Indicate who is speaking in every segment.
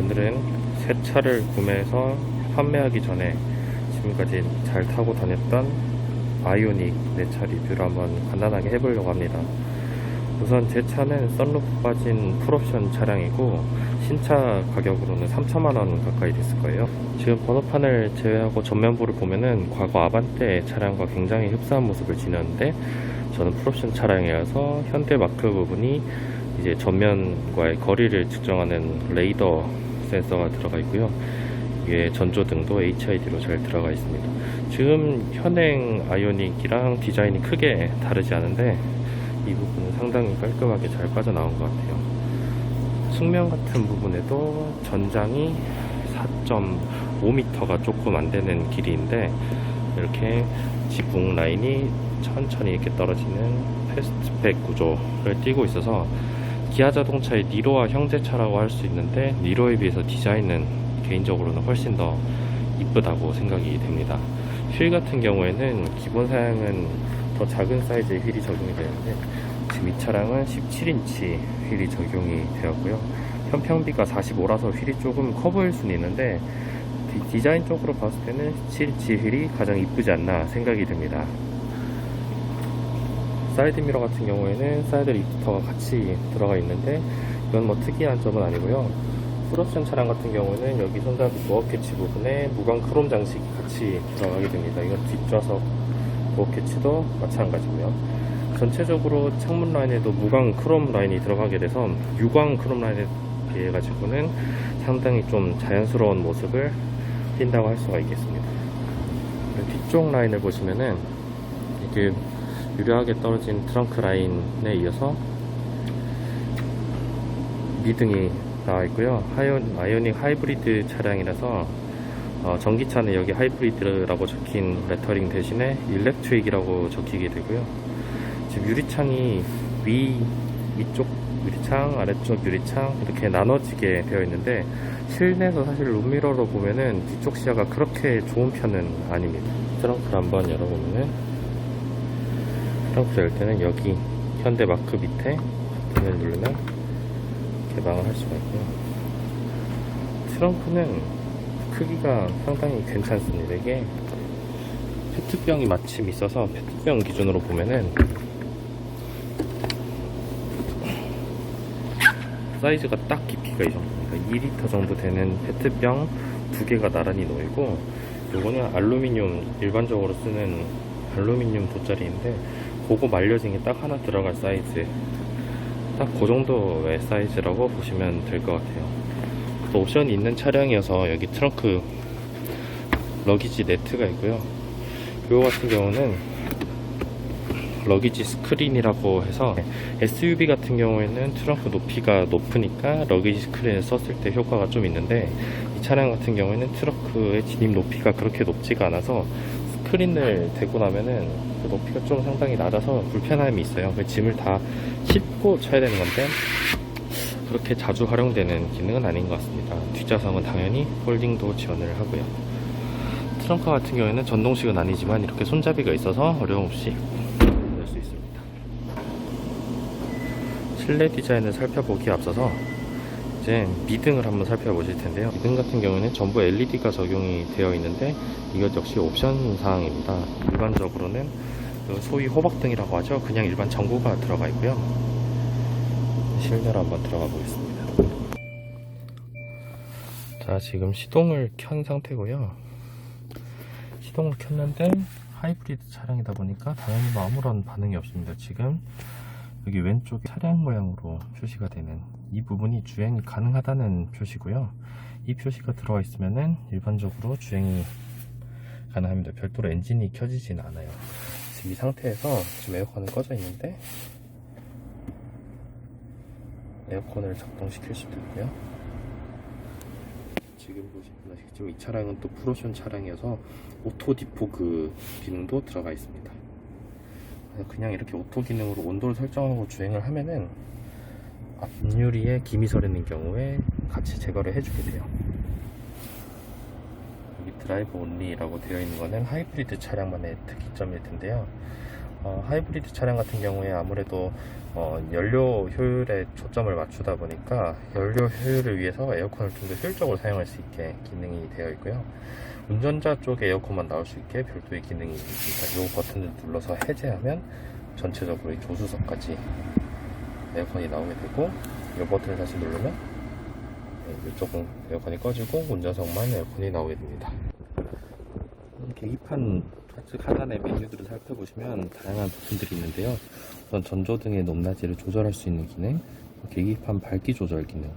Speaker 1: 오늘은 새 차를 구매해서 판매하기 전에 지금까지 잘 타고 다녔던 아이오닉 내 차 리뷰를 한번 간단하게 해보려고 합니다. 우선 제 차는 썬루프 빠진 풀옵션 차량이고 신차 가격으로는 3천만원 가까이 됐을 거예요. 지금 번호판을 제외하고 전면부를 보면은 과거 아반떼 차량과 굉장히 흡사한 모습을 지녔는데, 저는 풀옵션 차량이라서 현대 마크 부분이 이제 전면과의 거리를 측정하는 레이더 센서가 들어가 있고요. 이게 전조등도 HID로 잘 들어가 있습니다. 지금 현행 아이오닉이랑 디자인이 크게 다르지 않은데 이 부분은 상당히 깔끔하게 잘 빠져나온 것 같아요. 측면 같은 부분에도 전장이 4.5m가 조금 안 되는 길이인데 이렇게 지붕 라인이 천천히 이렇게 떨어지는 패스트백 구조를 띠고 있어서 기아 자동차의 니로와 형제차라고 할 수 있는데, 니로에 비해서 디자인은 개인적으로는 훨씬 더 이쁘다고 생각이 됩니다. 휠 같은 경우에는 기본 사양은 더 작은 사이즈의 휠이 적용이 되는데, 지금 이 차량은 17인치 휠이 적용이 되었고요. 현평비가 45라서 휠이 조금 커 보일 수는 있는데 디자인 쪽으로 봤을 때는 17인치 휠이 가장 이쁘지 않나 생각이 됩니다. 사이드미러 같은 경우에는 사이드 리프터가 같이 들어가 있는데 이건 뭐 특이한 점은 아니고요. 풀옵션 차량 같은 경우는 여기 손잡이 도어 캐치 부분에 무광 크롬 장식이 같이 들어가게 됩니다. 이건 뒷좌석 도어 캐치도 마찬가지고요. 전체적으로 창문 라인에도 무광 크롬 라인이 들어가게 돼서 유광 크롬 라인에 비해 가지고는 상당히 좀 자연스러운 모습을 띈다고 할 수가 있겠습니다. 뒤쪽 라인을 보시면은 이게 유려하게 떨어진 트렁크 라인에 이어서 미등이 나와 있고요. 아이오닉 하이브리드 차량이라서 전기차는 여기 하이브리드라고 적힌 레터링 대신에 일렉트릭이라고 적히게 되고요. 지금 유리창이 위쪽 유리창, 아래쪽 유리창 이렇게 나눠지게 되어 있는데, 실내에서 사실 룸미러로 보면은 뒤쪽 시야가 그렇게 좋은 편은 아닙니다. 트렁크를 한번 열어보면은, 트렁크 열 때는 여기 현대 마크 밑에 버튼을 누르면 개방을 할 수가 있고요. 트렁크는 크기가 상당히 괜찮습니다. 이게 페트병이 마침 있어서 페트병 기준으로 보면은 사이즈가 딱 깊이가 이 정도입니다. 2리터 정도 되는 페트병 2개가 나란히 놓이고, 요거는 알루미늄, 일반적으로 쓰는 알루미늄 돗자리인데 그거 말려진 게 딱 하나 들어갈 사이즈, 딱 그 정도의 사이즈라고 보시면 될 것 같아요. 또 옵션이 있는 차량이어서 여기 트렁크 러기지 네트가 있고요. 이거 같은 경우는 러기지 스크린이라고 해서 SUV 같은 경우에는 트렁크 높이가 높으니까 러기지 스크린을 썼을 때 효과가 좀 있는데, 이 차량 같은 경우에는 트렁크의 진입 높이가 그렇게 높지가 않아서 스크린을 대고 나면은 그 높이가 좀 상당히 낮아서 불편함이 있어요. 그 짐을 다 싣고 쳐야 되는 건데 그렇게 자주 활용되는 기능은 아닌 것 같습니다. 뒷좌석은 당연히 폴딩도 지원을 하고요. 트렁크 같은 경우에는 전동식은 아니지만 이렇게 손잡이가 있어서 어려움 없이 열 수 있습니다. 실내 디자인을 살펴보기에 앞서서 이제 미등을 한번 살펴보실 텐데요. 미등 같은 경우는 전부 LED가 적용이 되어 있는데 이것 역시 옵션 사항입니다. 일반적으로는 소위 호박등이라고 하죠. 그냥 일반 전구가 들어가 있고요. 실내로 한번 들어가 보겠습니다. 자, 지금 시동을 켠 상태고요. 시동을 켰는데 하이브리드 차량이다 보니까 당연히 뭐 아무런 반응이 없습니다. 지금 여기 왼쪽에 차량 모양으로 표시가 되는 이 부분이 주행이 가능하다는 표시고요. 이 표시가 들어와 있으면은 일반적으로 주행이 가능합니다. 별도로 엔진이 켜지진 않아요. 지금 이 상태에서 지금 에어컨은 꺼져 있는데 에어컨을 작동시킬 수도 있고요. 지금 보시면 지금 이 차량은 또 풀옵션 차량이어서 오토 디포그 기능도 들어가 있습니다. 그냥 이렇게 오토 기능으로 온도를 설정하고 주행을 하면은 앞유리에 김이 서리는 경우에 같이 제거를 해주게 돼요. 여기 드라이브 온리라고 되어 있는 거는 하이브리드 차량만의 특이점일 텐데요. 하이브리드 차량 같은 경우에 아무래도 연료 효율에 초점을 맞추다 보니까 연료 효율을 위해서 에어컨을 좀 더 효율적으로 사용할 수 있게 기능이 되어 있고요. 운전자 쪽에 에어컨만 나올 수 있게 별도의 기능이 있습니다. 이 버튼을 눌러서 해제하면 전체적으로 이 조수석까지 에어컨이 나오게 되고, 이 버튼을 다시 누르면 이쪽은 에어컨이 꺼지고 운전석만 에어컨이 나오게 됩니다. 계기판 좌측 하단의 메뉴들을 살펴보시면 다양한 버튼들이 있는데요. 우선 전조등의 높낮이를 조절할 수 있는 기능, 계기판 밝기 조절 기능,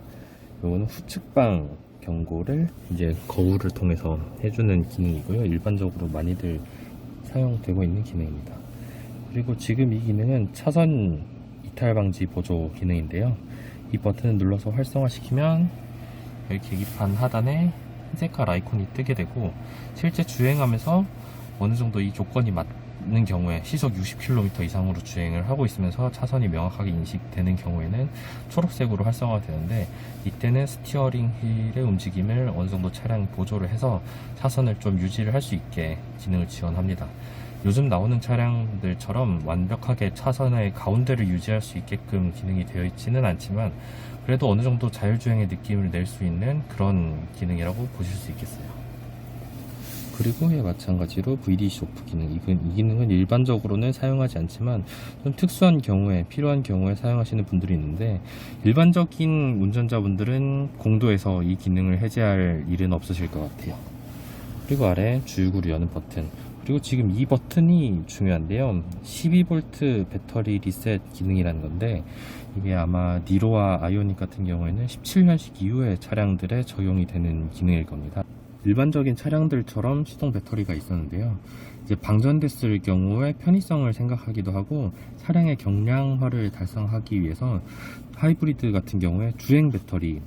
Speaker 1: 이거는 후측방 경고를 이제 거울을 통해서 해주는 기능이고요. 일반적으로 많이들 사용되고 있는 기능입니다. 그리고 지금 이 기능은 차선 이탈 방지 보조 기능인데요. 이 버튼을 눌러서 활성화시키면 여기 계기판 하단에 흰색깔 아이콘이 뜨게 되고, 실제 주행하면서 어느 정도 이 조건이 맞는 경우에 시속 60km 이상으로 주행을 하고 있으면서 차선이 명확하게 인식되는 경우에는 초록색으로 활성화가 되는데, 이때는 스티어링 휠의 움직임을 어느 정도 차량이 보조를 해서 차선을 좀 유지를 할 수 있게 기능을 지원합니다. 요즘 나오는 차량들처럼 완벽하게 차선의 가운데를 유지할 수 있게끔 기능이 되어 있지는 않지만, 그래도 어느 정도 자율주행의 느낌을 낼 수 있는 그런 기능이라고 보실 수 있겠어요. 그리고 마찬가지로 VDC 오프 기능, 이 기능은 일반적으로는 사용하지 않지만 좀 특수한 경우에, 필요한 경우에 사용하시는 분들이 있는데, 일반적인 운전자분들은 공도에서 이 기능을 해제할 일은 없으실 것 같아요. 그리고 아래 주유구를 여는 버튼, 그리고 지금 이 버튼이 중요한데요. 12V 배터리 리셋 기능이라는 건데, 이게 아마 니로와 아이오닉 같은 경우에는 17년식 이후의 차량들에 적용이 되는 기능일 겁니다. 일반적인 차량들처럼 시동 배터리가 있었는데요. 이제 방전됐을 경우에 편의성을 생각하기도 하고 차량의 경량화를 달성하기 위해서 하이브리드 같은 경우에 주행 배터리,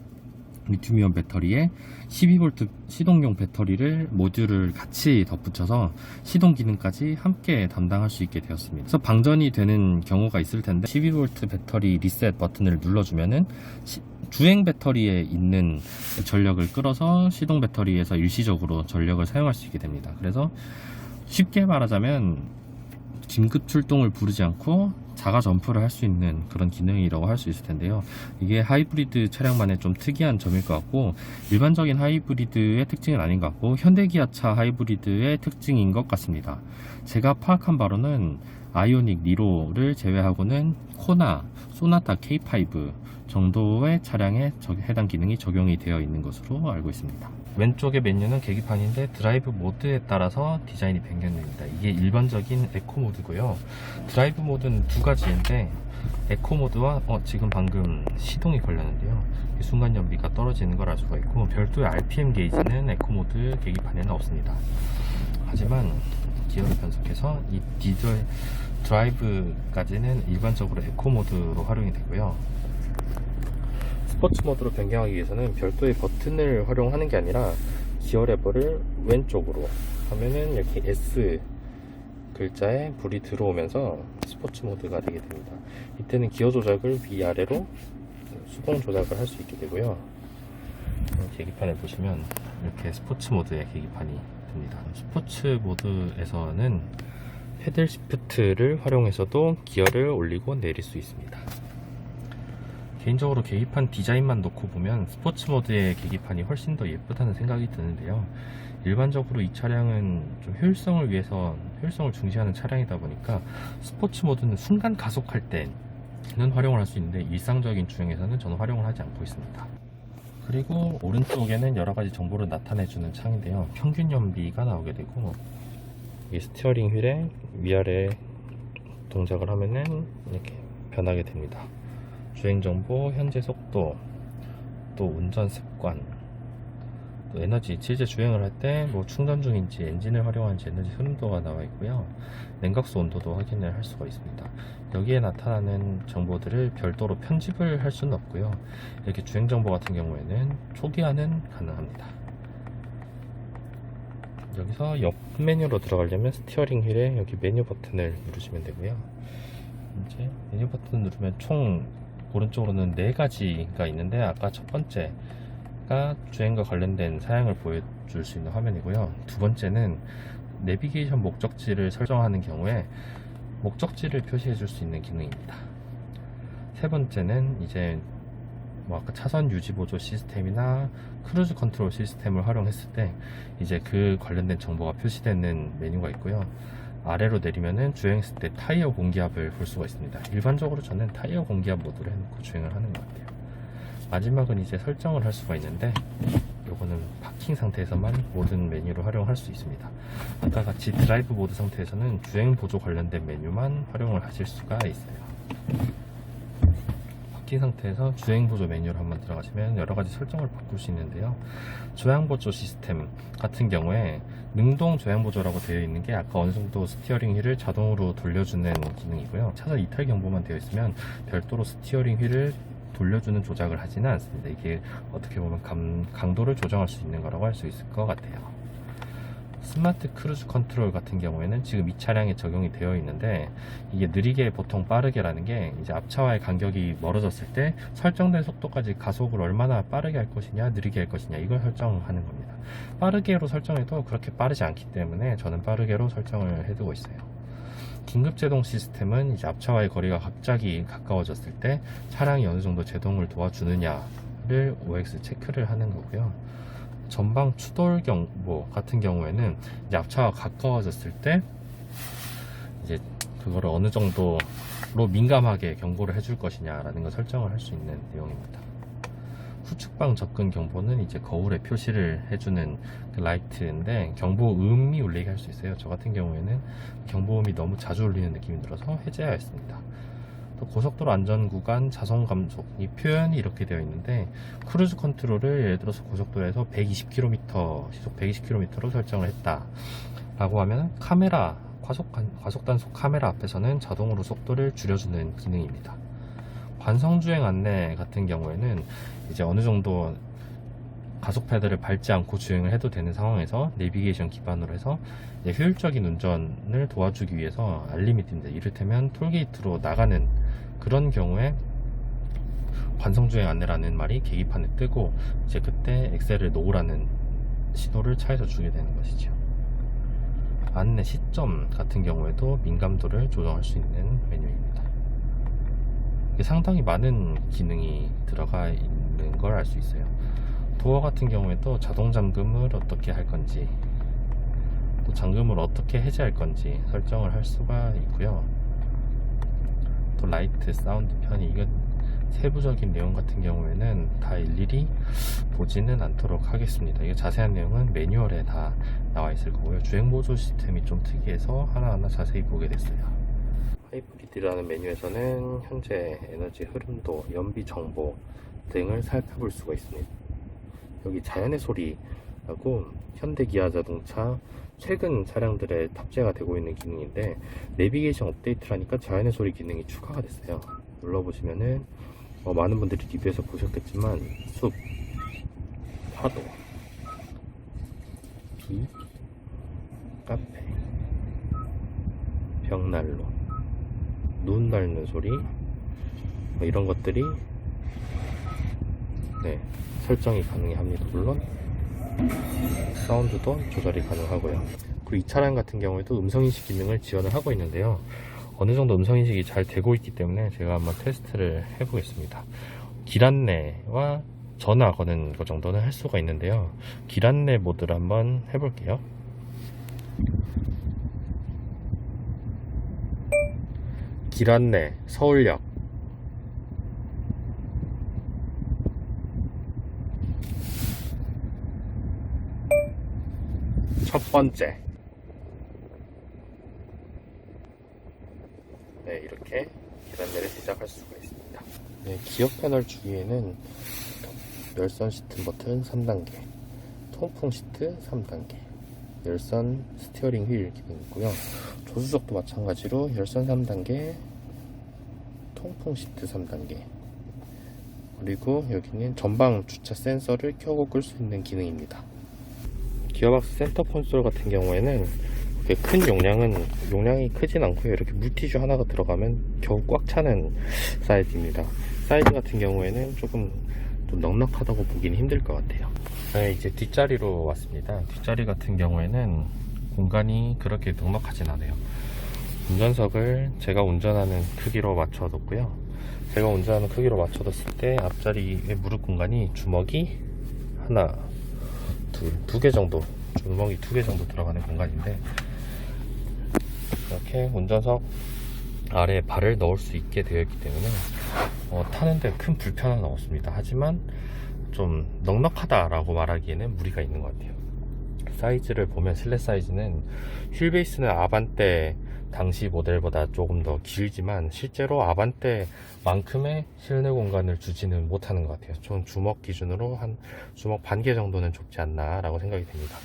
Speaker 1: 리튬이온 배터리에 12V 시동용 배터리를 모듈을 같이 덧붙여서 시동 기능까지 함께 담당할 수 있게 되었습니다. 그래서 방전이 되는 경우가 있을 텐데 12V 배터리 리셋 버튼을 눌러주면은 주행 배터리에 있는 전력을 끌어서 시동 배터리에서 일시적으로 전력을 사용할 수 있게 됩니다. 그래서 쉽게 말하자면 긴급 출동을 부르지 않고 자가 점프를 할 수 있는 그런 기능이라고 할 수 있을 텐데요. 이게 하이브리드 차량만의 좀 특이한 점일 것 같고, 일반적인 하이브리드의 특징은 아닌 것 같고, 현대기아차 하이브리드의 특징인 것 같습니다. 제가 파악한 바로는 아이오닉 니로를 제외하고는 코나, 소나타 K5 정도의 차량에 해당 기능이 적용이 되어 있는 것으로 알고 있습니다. 왼쪽의 메뉴는 계기판인데 드라이브 모드에 따라서 디자인이 변경됩니다. 이게 일반적인 에코 모드고요. 드라이브 모드는 두 가지인데, 에코 모드와 지금 방금 시동이 걸렸는데요. 순간 연비가 떨어지는 걸 알 수가 있고, 별도의 RPM 게이지는 에코 모드 계기판에는 없습니다. 하지만 기어를 변속해서 이 디젤 드라이브까지는 일반적으로 에코 모드로 활용이 되고요. 스포츠 모드로 변경하기 위해서는 별도의 버튼을 활용하는 게 아니라 기어 레버를 왼쪽으로 하면은 이렇게 S 글자에 불이 들어오면서 스포츠 모드가 되게 됩니다. 이때는 기어 조작을 위아래로 수동 조작을 할 수 있게 되고요. 계기판을 보시면 이렇게 스포츠 모드의 계기판이 됩니다. 스포츠 모드에서는 패들 시프트를 활용해서도 기어를 올리고 내릴 수 있습니다. 개인적으로 계기판 디자인만 놓고 보면 스포츠 모드의 계기판이 훨씬 더 예쁘다는 생각이 드는데요. 일반적으로 이 차량은 좀 효율성을 위해서 효율성을 중시하는 차량이다 보니까 스포츠 모드는 순간 가속할 때는 활용을 할 수 있는데, 일상적인 주행에서는 저는 활용을 하지 않고 있습니다. 그리고 오른쪽에는 여러가지 정보를 나타내주는 창인데요. 평균 연비가 나오게 되고, 이 스티어링 휠에 위아래 동작을 하면은 이렇게 변하게 됩니다. 주행정보, 현재 속도, 또 운전 습관, 또 에너지, 실제 주행을 할 때 뭐 충전 중인지 엔진을 활용하는지 에너지 흐름도가 나와 있고요. 냉각수 온도도 확인을 할 수가 있습니다. 여기에 나타나는 정보들을 별도로 편집을 할 수는 없고요. 이렇게 주행정보 같은 경우에는 초기화는 가능합니다. 여기서 옆 메뉴로 들어가려면 스티어링 휠에 여기 메뉴 버튼을 누르시면 되고요. 이제 메뉴 버튼 누르면 총 오른쪽으로는 4가지가 있는데, 아까 첫 번째가 주행과 관련된 사양을 보여줄 수 있는 화면이고요. 두 번째는 내비게이션 목적지를 설정하는 경우에 목적지를 표시해 줄 수 있는 기능입니다. 세 번째는 이제 아까 차선 유지 보조 시스템이나 크루즈 컨트롤 시스템을 활용했을 때 이제 그 관련된 정보가 표시되는 메뉴가 있고요. 아래로 내리면은 주행했을 때 타이어 공기압을 볼 수가 있습니다. 일반적으로 저는 타이어 공기압 모드로 해놓고 주행을 하는 것 같아요. 마지막은 이제 설정을 할 수가 있는데, 요거는 파킹 상태에서만 모든 메뉴를 활용할 수 있습니다. 아까 같이 드라이브 모드 상태에서는 주행 보조 관련된 메뉴만 활용을 하실 수가 있어요. 파킹 상태에서 주행 보조 메뉴를 한번 들어가시면 여러 가지 설정을 바꿀 수 있는데요. 조향 보조 시스템 같은 경우에 능동 조향 보조라고 되어 있는 게 아까 어느 정도 스티어링 휠을 자동으로 돌려주는 기능이고요. 차선 이탈 경보만 되어 있으면 별도로 스티어링 휠을 돌려주는 조작을 하지는 않습니다. 이게 어떻게 보면 강도를 조정할 수 있는 거라고 할 수 있을 것 같아요. 스마트 크루즈 컨트롤 같은 경우에는 지금 이 차량에 적용이 되어 있는데, 이게 느리게 보통 빠르게라는 게 이제 앞차와의 간격이 멀어졌을 때 설정된 속도까지 가속을 얼마나 빠르게 할 것이냐 느리게 할 것이냐 이걸 설정하는 겁니다. 빠르게로 설정해도 그렇게 빠르지 않기 때문에 저는 빠르게로 설정을 해두고 있어요. 긴급 제동 시스템은 이제 앞차와의 거리가 갑자기 가까워졌을 때 차량이 어느 정도 제동을 도와주느냐를 OX 체크를 하는 거고요. 전방 추돌 경보 같은 경우에는 이제 앞차와 가까워졌을 때 이제 그거를 어느 정도로 민감하게 경고를 해줄 것이냐라는 걸 설정을 할 수 있는 내용입니다. 후측방 접근 경보는 이제 거울에 표시를 해주는 그 라이트인데 경보음이 울리게 할 수 있어요. 저 같은 경우에는 경보음이 너무 자주 울리는 느낌이 들어서 해제하였습니다. 또 고속도로 안전구간 자동 감속, 이 표현이 이렇게 되어 있는데, 크루즈 컨트롤을 예를 들어서 고속도로에서 120km 시속 120km로 설정을 했다 라고 하면 카메라 과속 단속 카메라 앞에서는 자동으로 속도를 줄여주는 기능입니다. 관성주행 안내 같은 경우에는 이제 어느 정도 가속 페달을 밟지 않고 주행을 해도 되는 상황에서 내비게이션 기반으로 해서 이제 효율적인 운전을 도와주기 위해서 알림이 뜬다. 이를테면 톨게이트로 나가는 그런 경우에 관성주행 안내라는 말이 계기판에 뜨고 이제 그때 엑셀을 놓으라는 신호를 차에서 주게 되는 것이죠. 안내 시점 같은 경우에도 민감도를 조정할 수 있는 메뉴입니다. 상당히 많은 기능이 들어가 있는 걸 알 수 있어요. 도어 같은 경우에도 자동 잠금을 어떻게 할 건지, 또 잠금을 어떻게 해제할 건지 설정을 할 수가 있고요. 또 라이트, 사운드 편의, 이건 세부적인 내용 같은 경우에는 다 일일이 보지는 않도록 하겠습니다. 이게 자세한 내용은 매뉴얼에 다 나와 있을 거고요. 주행 보조 시스템이 좀 특이해서 하나하나 자세히 보게 됐어요. 하이브리드라는 메뉴에서는 현재 에너지 흐름도, 연비 정보 등을 살펴볼 수가 있습니다. 여기 자연의 소리라고 현대기아 자동차 최근 차량들에 탑재가 되고 있는 기능인데, 내비게이션 업데이트라니까 자연의 소리 기능이 추가가 됐어요. 눌러보시면은 많은 분들이 리뷰에서 보셨겠지만 숲, 파도, 비, 카페, 벽난로, 눈 밟는 소리, 이런 것들이 설정이 가능합니다. 물론 사운드도 조절이 가능하고요. 그리고 이 차량 같은 경우에도 음성인식 기능을 지원을 하고 있는데요. 어느 정도 음성인식이 잘 되고 있기 때문에 제가 한번 테스트를 해보겠습니다. 길 안내와 전화 거는 것 정도는 할 수가 있는데요. 길 안내 모드를 한번 해볼게요. 길 안내, 서울역. 첫 번째. 이렇게 길 안내를 시작할 수가 있습니다. 기어 패널 주위에는 열선 시트 버튼 3단계, 통풍 시트 3단계, 열선 스티어링 휠 기능 있고요. 조수석도 마찬가지로 열선 3단계, 통풍 시트 3단계, 그리고 여기는 전방 주차 센서를 켜고 끌 수 있는 기능입니다. 기어박스 센터 콘솔 같은 경우에는 큰 용량이 크진 않고요. 이렇게 물티슈 하나가 들어가면 겨우 꽉 차는 사이즈입니다. 사이즈 같은 경우에는 조금 좀 넉넉하다고 보기는 힘들 것 같아요. 이제 뒷자리로 왔습니다. 뒷자리 같은 경우에는 공간이 그렇게 넉넉하진 않아요. 운전석을 제가 운전하는 크기로 맞춰뒀고요. 제가 운전하는 크기로 맞춰뒀을 때 앞자리의 무릎 공간이 주먹이 하나, 두 개 정도, 주먹이 2개 정도 들어가는 공간인데, 이렇게 운전석 아래에 발을 넣을 수 있게 되어 있기 때문에 타는데 큰 불편은 없습니다. 하지만 좀 넉넉하다라고 말하기에는 무리가 있는 것 같아요. 사이즈를 보면 실내 사이즈는 휠 베이스는 아반떼 당시 모델보다 조금 더 길지만 실제로 아반떼만큼의 실내 공간을 주지는 못하는 것 같아요. 전 주먹 기준으로 한 주먹 반 개 정도는 좁지 않나 라고 생각이 됩니다.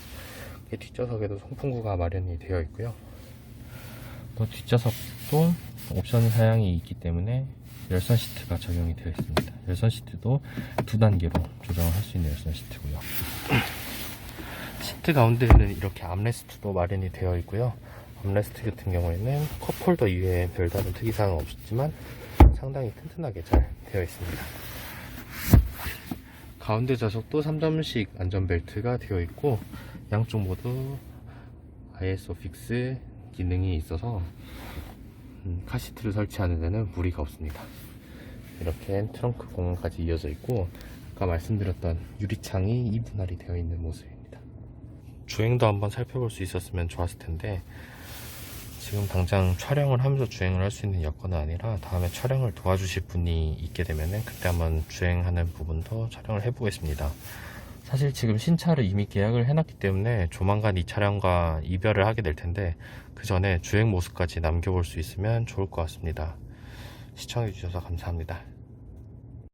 Speaker 1: 뒷좌석에도 송풍구가 마련이 되어 있고요. 또 뒷좌석도 옵션 사양이 있기 때문에 열선 시트가 적용이 되어 있습니다. 열선 시트도 2단계로 조정을 할 수 있는 열선 시트고요. 시트 가운데에는 이렇게 암레스트도 마련이 되어 있고요. 암레스트 같은 경우에는 컵홀더 이외에 별다른 특이사항은 없었지만 상당히 튼튼하게 잘 되어 있습니다. 가운데 좌석도 3점식 안전벨트가 되어 있고 양쪽 모두 ISO 픽스 기능이 있어서 카시트를 설치하는 데는 무리가 없습니다. 이렇게 트렁크 공간까지 이어져 있고 아까 말씀드렸던 유리창이 이분할이 되어 있는 모습입니다. 주행도 한번 살펴볼 수 있었으면 좋았을 텐데 지금 당장 촬영을 하면서 주행을 할 수 있는 여건은 아니라 다음에 촬영을 도와주실 분이 있게 되면은 그때 한번 주행하는 부분도 촬영을 해보겠습니다. 사실 지금 신차를 이미 계약을 해놨기 때문에 조만간 이 차량과 이별을 하게 될 텐데 그 전에 주행 모습까지 남겨볼 수 있으면 좋을 것 같습니다. 시청해주셔서 감사합니다.